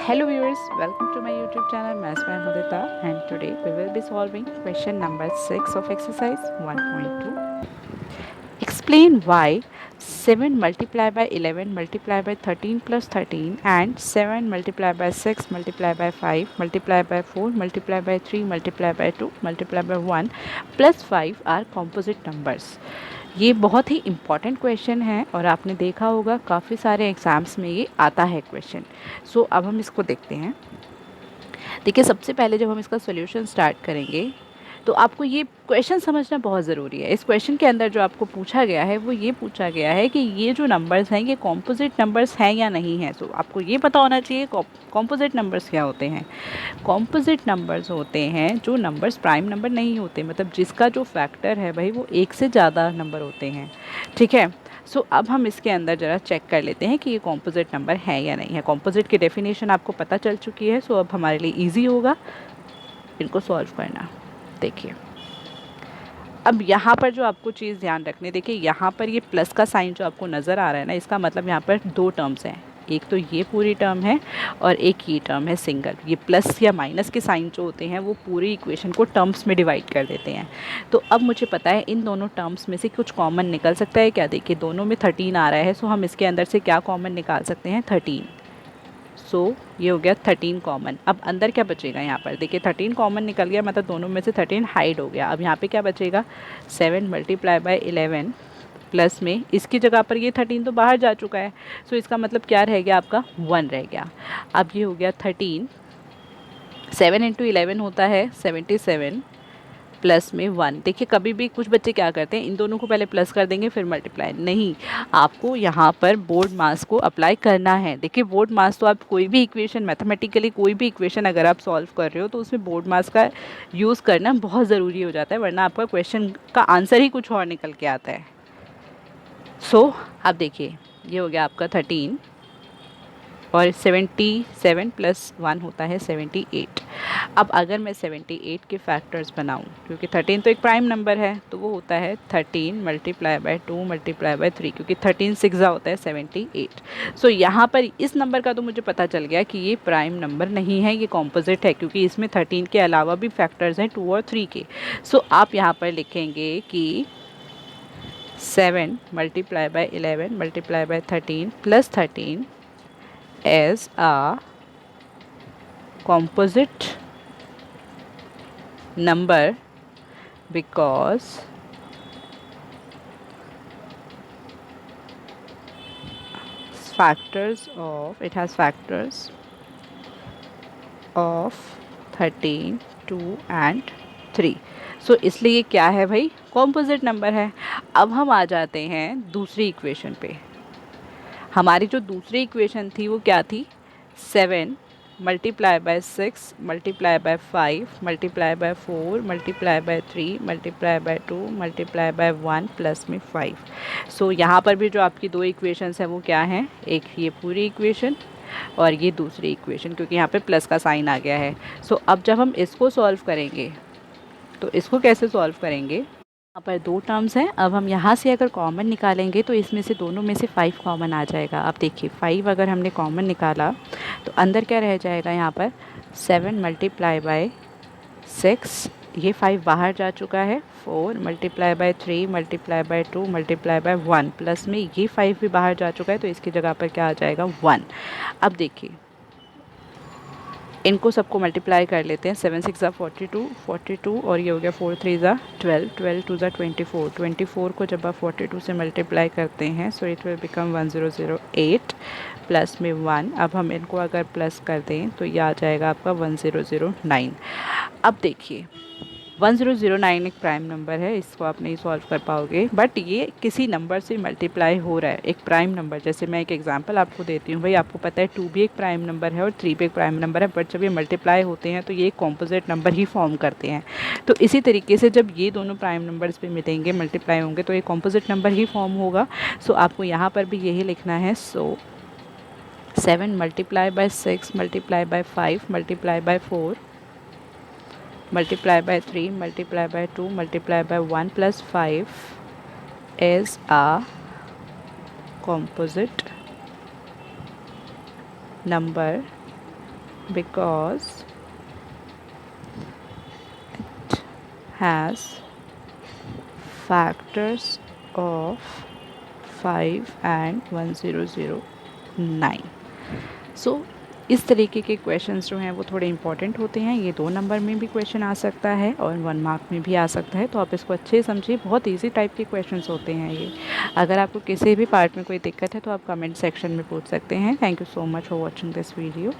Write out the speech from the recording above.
Hello viewers, welcome to my YouTube channel Maths by Mudita, and today we will be solving question number 6 of exercise 1.2. Explain why 7 multiplied by 11 multiplied by 13 plus 13 and 7 multiplied by 6 multiplied by 5 multiplied by 4 multiplied by 3 multiplied by 2 multiplied by 1 plus 5 are composite numbers. ये बहुत ही important question है और आपने देखा होगा काफ़ी सारे exams में ये आता है क्वेश्चन. सो अब हम इसको देखते हैं. देखिए, सबसे पहले जब हम इसका सॉल्यूशन स्टार्ट करेंगे तो आपको ये क्वेश्चन समझना बहुत ज़रूरी है. इस क्वेश्चन के अंदर जो आपको पूछा गया है वो ये पूछा गया है कि ये जो नंबर्स हैं ये कॉम्पोजिट नंबर्स हैं या नहीं हैं. सो आपको ये पता होना चाहिए कॉम्पोजिट नंबर्स क्या होते हैं. कॉम्पोजिट नंबर्स होते हैं जो नंबर्स प्राइम नंबर नहीं होते, मतलब जिसका जो फैक्टर है भाई वो एक से ज़्यादा नंबर होते हैं. ठीक है. सो अब हम इसके अंदर ज़रा चेक कर लेते हैं कि ये कॉम्पोजिट नंबर है या नहीं है. कॉम्पोजिट की डेफिनेशन आपको पता चल चुकी है. सो अब हमारे लिए ईजी होगा इनको सॉल्व करना. देखिए, अब यहाँ पर जो आपको चीज़ ध्यान रखनी है, देखिए यहाँ पर ये प्लस का साइन जो आपको नज़र आ रहा है ना, इसका मतलब यहाँ पर दो टर्म्स हैं. एक तो ये पूरी टर्म है और एक ये टर्म है सिंगल. ये प्लस या माइनस के साइन जो होते हैं वो पूरी इक्वेशन को टर्म्स में डिवाइड कर देते हैं. तो अब मुझे पता है इन दोनों टर्म्स में से कुछ कॉमन निकल सकता है क्या. देखिए, दोनों में 13 आ रहा है. सो हम इसके अंदर से क्या कॉमन निकाल सकते हैं, 13. सो ये हो गया 13 कॉमन. अब अंदर क्या बचेगा, यहाँ पर देखिए 13 कॉमन निकल गया, मतलब दोनों में से 13 हाइड हो गया. अब यहाँ पे क्या बचेगा, 7 मल्टीप्लाई बाय 11 प्लस में इसकी जगह पर ये 13 तो बाहर जा चुका है. सो इसका मतलब क्या रह गया, आपका 1 रह गया. अब ये हो गया 13. 7 इंटू 11 होता है 77 प्लस में 1. देखिए, कभी भी कुछ बच्चे क्या करते हैं, इन दोनों को पहले प्लस कर देंगे फिर मल्टीप्लाई. नहीं, आपको यहाँ पर बोर्ड मास को अप्लाई करना है. देखिए, बोर्ड मास तो आप कोई भी इक्वेशन, मैथमेटिकली कोई भी इक्वेशन अगर आप सॉल्व कर रहे हो तो उसमें बोर्ड मास का यूज़ करना बहुत ज़रूरी हो जाता है, वरना आपका क्वेश्चन का आंसर ही कुछ और निकल के आता है. सो अब देखिए, ये हो गया आपका 13 और 77 प्लस 1 होता है 78. अब अगर मैं 78 के फैक्टर्स बनाऊं, क्योंकि 13 तो एक प्राइम नंबर है, तो वो होता है 13 मल्टीप्लाई बाय 2 मल्टीप्लाई बाय 3, क्योंकि 13 सिक्सा होता है 78. सो यहाँ पर इस नंबर का तो मुझे पता चल गया कि ये प्राइम नंबर नहीं है, ये कॉम्पोजिट है, क्योंकि इसमें 13 के अलावा भी फैक्टर्स हैं 2 और 3 के. सो आप यहाँ पर लिखेंगे कि 7 multiply by 11 multiply by 13 plus 13 as a composite number because it has factors of 13, 2 and 3. सो इसलिए क्या है भाई, कॉम्पोजिट नंबर है. अब हम आ जाते हैं दूसरी इक्वेशन पे. हमारी जो दूसरी इक्वेशन थी वो क्या थी, 7 multiply by 6 multiply by 5 multiply by 4 multiply by 3 multiply by 2 multiply by 1 plus में 5. सो यहाँ पर भी जो आपकी दो इक्वेशंस हैं वो क्या हैं, एक ये पूरी इक्वेशन और ये दूसरी इक्वेशन, क्योंकि यहाँ पे प्लस का साइन आ गया है. सो अब जब हम इसको सॉल्व करेंगे तो इसको कैसे सॉल्व करेंगे, यहाँ पर दो टर्म्स हैं. अब हम यहाँ से अगर कॉमन निकालेंगे तो इसमें से दोनों में से 5 कॉमन आ जाएगा. अब देखिए, 5 अगर हमने कॉमन निकाला तो अंदर क्या रह जाएगा, यहाँ पर 7 मल्टीप्लाई बाय 6, ये 5 बाहर जा चुका है. 4 multiply by 3 multiply by 2 multiply by 1 plus में ये 5 भी बाहर जा चुका है, तो इसकी जगह पर क्या आ जाएगा, 1. अब देखिए, इनको सबको मल्टीप्लाई कर लेते हैं. 7 6 42 42 और ये हो गया 4 3 12 12 2 24. 24 को जब आप 42 से मल्टीप्लाई करते हैं so it will become 1008 plus में 1. अब हम इनको अगर प्लस कर दें तो ये आ जाएगा आपका 1009. अब देखिए, 1009 एक प्राइम नंबर है, इसको आप नहीं सॉल्व कर पाओगे, बट ये किसी नंबर से मल्टीप्लाई हो रहा है, एक प्राइम नंबर. जैसे मैं एक एग्जांपल आपको देती हूँ. भाई, आपको पता है 2 भी एक प्राइम नंबर है और 3 भी एक प्राइम नंबर है, बट जब ये मल्टीप्लाई होते हैं तो ये एक कॉम्पोजिट नंबर ही फॉर्म करते हैं. तो इसी तरीके से जब ये दोनों प्राइम नंबर्स पे मिलेंगे, मल्टीप्लाई होंगे, तो ये कॉम्पोजिट नंबर ही फॉर्म होगा. सो आपको यहाँ पर भी यही लिखना है. सो 7 multiply by 6 multiply by 5 multiply by 4 multiply by 3 multiply by 2 multiply by 1 plus 5 is a composite number because it has factors of 5 and 1009। सो इस तरीके के क्वेश्चंस जो हैं वो थोड़े इंपॉर्टेंट होते हैं। ये 2 नंबर में भी क्वेश्चन आ सकता है और 1 मार्क में भी आ सकता है, तो आप इसको अच्छे से समझिए। बहुत इजी टाइप के क्वेश्चंस होते हैं ये। अगर आपको किसी भी पार्ट में कोई दिक्कत है तो आप कमेंट सेक्शन में पूछ सकते हैं। Thank you so much for watching this video.